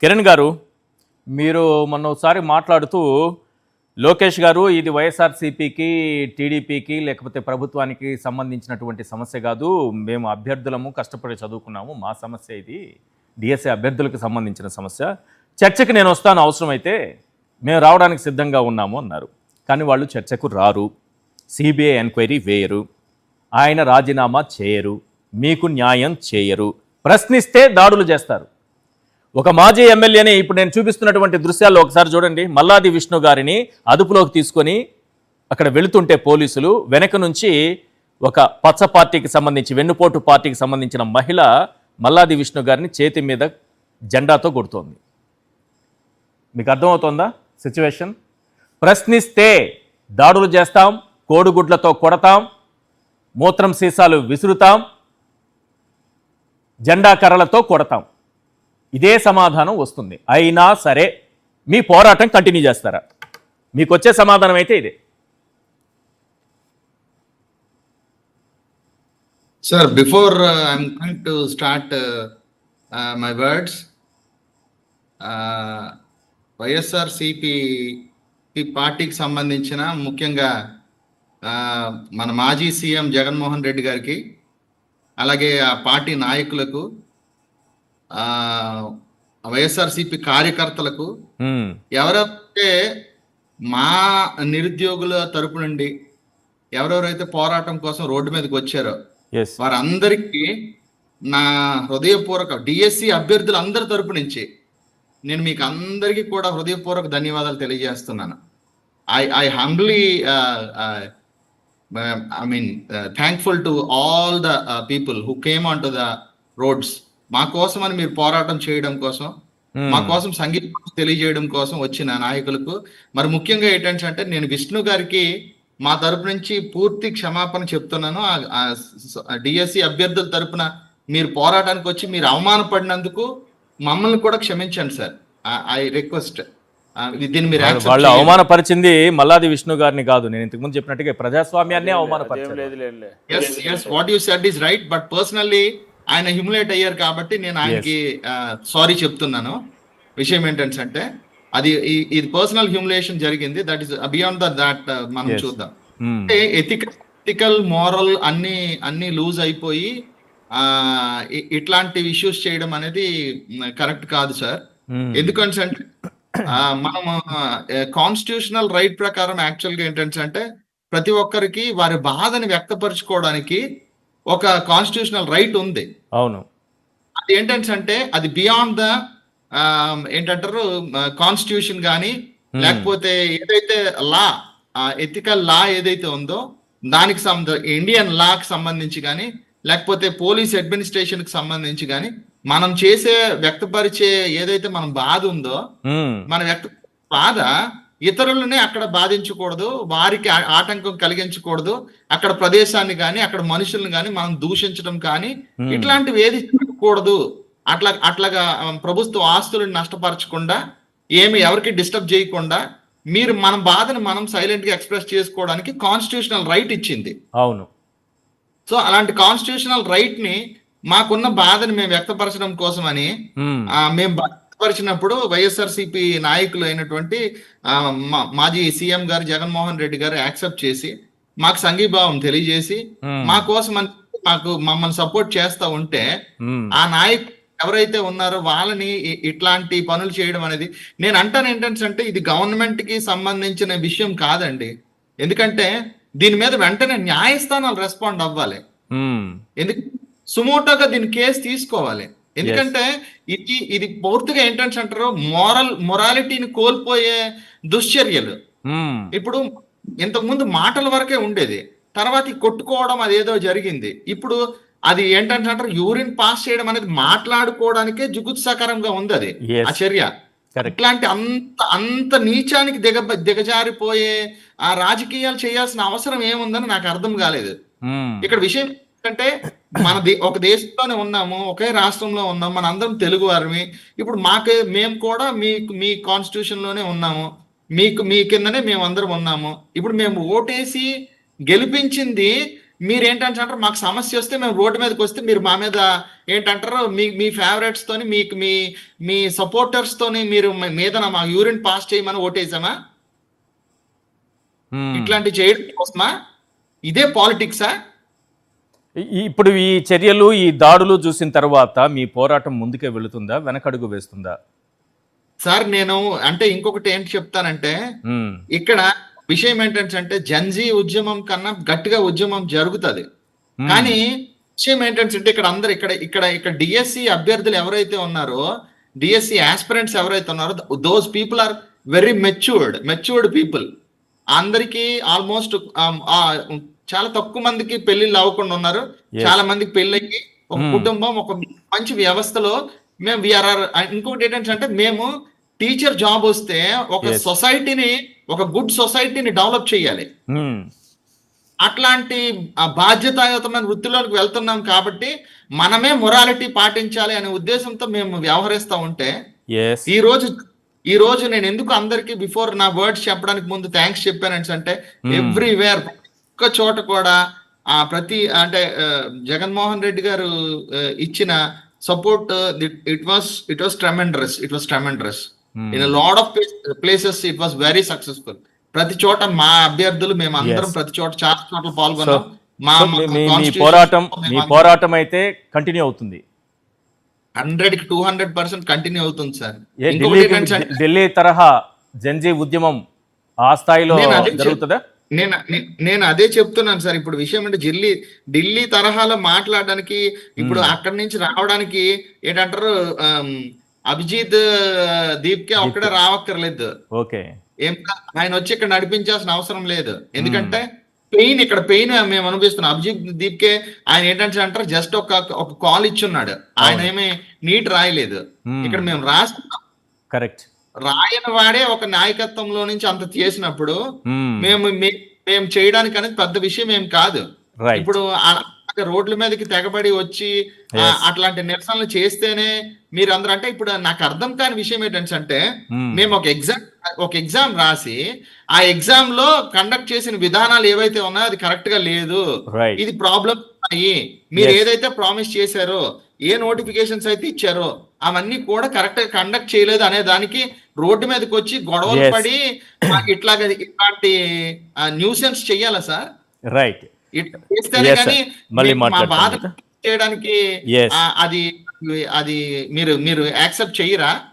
కిరణ్ గారు, మీరు మొన్నసారి మాట్లాడుతూ లోకేష్ గారు ఇది వైఎస్ఆర్సీపీకి, టీడీపీకి లేకపోతే ప్రభుత్వానికి సంబంధించినటువంటి సమస్య కాదు, మేము అభ్యర్థులము కష్టపడి చదువుకున్నాము, మా సమస్య ఇది డిఎస్ఏ అభ్యర్థులకు సంబంధించిన సమస్య, చర్చకి నేను వస్తాను అవసరమైతే, మేము రావడానికి సిద్ధంగా ఉన్నాము అన్నారు. కానీ వాళ్ళు చర్చకు రారు, సిబిఐ ఎంక్వైరీ వేయరు, ఆయన రాజీనామా చేయరు, మీకు న్యాయం చేయరు, ప్రశ్నిస్తే దాడులు చేస్తారు. ఒక మాజీ ఎమ్మెల్యేని ఇప్పుడు నేను చూపిస్తున్నటువంటి దృశ్యాల్లో ఒకసారి చూడండి. మల్లాది విష్ణు గారిని అదుపులోకి తీసుకొని అక్కడ వెళుతుంటే పోలీసులు వెనక నుంచి ఒక పచ్చ పార్టీకి సంబంధించి, వెన్నుపోటు పార్టీకి సంబంధించిన మహిళ మల్లాది విష్ణు గారిని చేతి మీద జెండాతో కొడుతోంది. మీకు అర్థమవుతోందా సిచ్యువేషన్? ప్రశ్నిస్తే దాడులు చేస్తాం, కోడిగుడ్లతో కొడతాం, మూత్రం సీసాలు విసురుతాం, జెండా కర్రలతో కొడతాం. ఇదే సమాధానం వస్తుంది. అయినా సరే మీ పోరాటం కంటిన్యూ చేస్తారా? మీకు వచ్చే సమాధానం అయితే ఇదే. Sir, before I'm going to start my words, YSRCP పార్టీకి సంబంధించిన ముఖ్యంగా మన మాజీ సీఎం జగన్మోహన్ రెడ్డి గారికి, అలాగే ఆ పార్టీ నాయకులకు, వైఎస్ఆర్సిపి కార్యకర్తలకు, ఎవరైతే మా నిరుద్యోగుల తరపు నుండి ఎవరెవరైతే పోరాటం కోసం రోడ్డు మీదకి వచ్చారో వారందరికీ నా హృదయపూర్వక డిఎస్సి అభ్యర్థులందరి తరపు నుంచి నేను మీకు అందరికీ కూడా హృదయపూర్వక ధన్యవాదాలు తెలియజేస్తున్నాను. I humbly thankful to all the people who came on to the roads. మా కోసం అని మీరు పోరాటం చేయడం కోసం, మా కోసం సంగీతం తెలియజేయడం కోసం వచ్చిన నాయకులకు, మరి ముఖ్యంగా ఏంటంటే నేను విష్ణు గారికి మా తరపు నుంచి పూర్తి క్షమాపణ చెప్తున్నాను. డిఎస్సి అభ్యర్థుల తరపున మీరు పోరాటానికి వచ్చి మీరు అవమానపడినందుకు మమ్మల్ని కూడా క్షమించండి సార్. I request. దీన్ని మీరు వాళ్ళు అవమానపరిచింది మల్లాది విష్ణు గారిని కాదు, నేను ఇంతకుముందు చెప్పినట్టుగా ప్రజాస్వామ్యాన్ని అవమానపరిచారు. What you said is right, but personally ఆయన హ్యూమిలేట్ అయ్యారు కాబట్టి నేను ఆయనకి సారీ చెప్తున్నాను. విషయం ఏంటంటే ఇది పర్సనల్ హ్యూమిలేషన్ జరిగింది. దట్ ఈస్ బియాండ్ దాట్ మనం చూద్దాం. అంటే ఎథికల్ మోరల్ అన్ని లూజ్ అయిపోయి ఇట్లాంటి ఇష్యూస్ చేయడం అనేది కరెక్ట్ కాదు సార్. ఎందుకంటే మనం కాన్స్టిట్యూషనల్ రైట్ ప్రకారం యాక్చువల్గా ఏంటంటే ప్రతి ఒక్కరికి వారి బాధని వ్యక్తపరచుకోవడానికి ఒక కాన్స్టిట్యూషనల్ రైట్ ఉంది. అవును. అది ఏంటంటే అది బియాండ్ ద ఏంటంటారు కాన్స్టిట్యూషన్ కానీ, లేకపోతే ఏదైతే లా, ఎథికల్ లా ఏదైతే ఉందో దానికి ఇండియన్ లాకి సంబంధించి కానీ, లేకపోతే పోలీస్ అడ్మినిస్ట్రేషన్ కి సంబంధించి కానీ మనం వ్యక్తపరిచే ఏదైతే మనం బాధ ఉందో, మన బాధ ఇతరులని అక్కడ బాధించకూడదు, వారికి ఆటంకం కలిగించకూడదు, అక్కడ ప్రదేశాన్ని కానీ అక్కడ మనుషులను కానీ మనం దూషించడం కానీ ఇట్లాంటివి ఏది చేయకూడదు. అట్లాగా ప్రభుత్వ ఆస్తులను నష్టపరచకుండా, ఎవరికి డిస్టర్బ్ చేయకుండా మన బాధను మనం సైలెంట్ గా ఎక్స్ప్రెస్ చేసుకోవడానికి కాన్స్టిట్యూషనల్ రైట్ ఇచ్చింది. అవును. సో అలాంటి కాన్స్టిట్యూషనల్ రైట్ ని, మాకున్న బాధని మేము వ్యక్తపరచడం కోసమని మేము పరిచినప్పుడు వైఎస్ఆర్సిపి నాయకులు అయినటువంటి మాజీ సీఎం గారు జగన్మోహన్ రెడ్డి గారు యాక్సెప్ట్ చేసి మాకు సంఘీభావం తెలియజేసి మా కోసం మమ్మల్ని సపోర్ట్ చేస్తా ఉంటే, ఆ నాయకులు ఎవరైతే ఉన్నారో వాళ్ళని ఇట్లాంటి పనులు చేయడం అనేది, నేను అంటాను ఏంటంటే ఇది గవర్నమెంట్ కి సంబంధించిన విషయం కాదండి. ఎందుకంటే దీని మీద వెంటనే న్యాయస్థానాలు రెస్పాండ్ అవ్వాలి. ఎందుకంటే సుమోటోగా దీని కేసు తీసుకోవాలి. ఎందుకంటే ఇది పూర్తిగా ఏంటంటే అంటారు మొరాలిటీని కోల్పోయే దుశ్చర్యలు. ఇప్పుడు ఇంతకుముందు మాటల వరకే ఉండేది, తర్వాత కొట్టుకోవడం అదేదో జరిగింది. ఇప్పుడు అది ఏంటంటే అంటారు యూరిన్ పాస్ చేయడం అనేది మాట్లాడుకోవడానికే జుగుత్సాకరంగా ఉంది అది ఆ చర్య. ఇట్లాంటి అంత నీచానికి దిగజారిపోయే ఆ రాజకీయాలు చేయాల్సిన అవసరం ఏముందని నాకు అర్థం కాలేదు. ఇక్కడ విషయం అంటే ఒక దేశంలోనే ఉన్నాము, ఒకే రాష్ట్రంలో ఉన్నాము, మన అందరం తెలుగు వారిని. ఇప్పుడు మేము కూడా మీ కాన్స్టిట్యూషన్ లోనే ఉన్నాము, మీ కిందనే మేము అందరం ఉన్నాము. ఇప్పుడు మేము ఓటేసి గెలిపించింది మీరు ఏంటంటే అంటారు మాకు సమస్య వస్తే మేము రోడ్డు మీదకి వస్తే మీరు మా మీద ఏంటంటారు మీ ఫేవరెట్స్ తోని మీకు మీ సపోర్టర్స్ తోని మీరు మీద మా యూరిన్ పాస్ చేయమని ఓటేసామా? ఇట్లాంటి చేయడం కోసమా? ఇదే పాలిటిక్సా? ఇప్పుడు ఈ చర్యలు, ఈ దాడులు చూసిన తర్వాత మీ పోరాటం ముందుకే వెళుతుందా, వెనకడుగు వేస్తుందా? సార్ నేను అంటే ఇంకొకటి ఏంటి చెప్తానంటే, మ్మ్. ఇక్కడ విషయం ఏంటంటే జన్జీ ఉద్యమం కన్నా గట్టిగా ఉద్యమం జరుగుతుంది. కానీ విషయం ఏంటంటే ఇక్కడ అందరు ఇక్కడ డిఎస్సి అభ్యర్థులు ఎవరైతే ఉన్నారో, డిఎస్సి ఆస్పిరెంట్స్ ఎవరైతే ఉన్నారో, those people are very matured people. అందరికి ఆల్మోస్ట్ చాలా తక్కువ మందికి పెళ్లిళ్ళు అవ్వకుండా ఉన్నారు. చాలా మందికి పెళ్ళయ్యి ఒక కుటుంబం, ఒక మంచి వ్యవస్థలో మేము ఇంకొకటి ఏంటంటే మేము టీచర్ జాబ్ వస్తే ఒక సొసైటీని, ఒక గుడ్ సొసైటీని డెవలప్ చేయాలి. అట్లాంటి బాధ్యతాయుతమైన వృత్తిలోకి వెళ్తున్నాం కాబట్టి మనమే మొరాలిటీ పాటించాలి అనే ఉద్దేశంతో మేము వ్యవహరిస్తూ ఉంటే, ఈ రోజు నేను ఎందుకు అందరికి బిఫోర్ నా వర్డ్స్ చెప్పడానికి ముందు థ్యాంక్స్ చెప్పానంటే అంటే ఎవ్రీవేర్ ఒక్క చోట కూడా ప్రతి అంటే జగన్మోహన్ రెడ్డి గారు ఇచ్చిన support it was tremendous in lot of places it was very successful. ప్రతి చోట మా అభ్యర్థులు మేము అందరం ప్రతి చోట చాలా చోట్ల పాల్గొన్నాం. మీ పోరాటం అయితే కంటిన్యూ అవుతుంది, 100కి 200% కంటిన్యూ అవుతుంది సార్. ఢిల్లీ తరహా జన్జీ ఉద్యమం ఆ స్థాయిలో జరుగుతుందా? నేను అదే చెప్తున్నాను సార్. ఇప్పుడు విషయం అంటే ఢిల్లీ తరహాలో మాట్లాడడానికి, ఇప్పుడు అక్కడి నుంచి రావడానికి ఏంటంటారు, అభిజిత్ దీప్కే ఒక్కడే రావక్కర్లేదు. ఓకే, ఆయన వచ్చి ఇక్కడ నడిపించాల్సిన అవసరం లేదు. ఎందుకంటే ఇక్కడ పెయిన్ మేము అనిపిస్తున్నాం. అభిజిత్ దీప్కే ఆయన ఏంటంటే అంటారు జస్ట్ ఒక కాల్ ఇచ్చున్నాడు. ఆయన ఏమి నీట్ రాయలేదు. ఇక్కడ మేము రాస్తున్నాం. కరెక్ట్. రాయని వాడే ఒక నాయకత్వంలో నుంచి అంత చేసినప్పుడు మేము చేయడానికి అనేది పెద్ద విషయం ఏం కాదు. ఇప్పుడు రోడ్ల మీదకి తెగబడి వచ్చి అట్లాంటి నిరసనలు చేస్తేనే మీరు అందరూ అంటే, ఇప్పుడు నాకు అర్థం కాని విషయం ఏంటంటే మేము ఒక ఎగ్జామ్ రాసి ఆ ఎగ్జామ్ లో కండక్ట్ చేసిన విధానాలు ఏవైతే ఉన్నాయో అది కరెక్ట్ గా లేదు, ఇది ప్రాబ్లం ఉన్నాయి. మీరు ఏదైతే ప్రామిస్ చేశారో, ఏ నోటిఫికేషన్స్ అయితే ఇచ్చారో అవన్నీ కూడా కరెక్ట్ గా కండక్ట్ చేయలేదు అనే దానికి రోడ్డు మీదకి వచ్చి గొడవలు పడి ఇట్లాంటి న్యూసెన్స్ చెయ్యాలా సార్? రైట్. ఇట్లా చేస్తేనే కానీ మా బాధ చేయడానికి అది మీరు యాక్సెప్ట్ చెయ్యరా?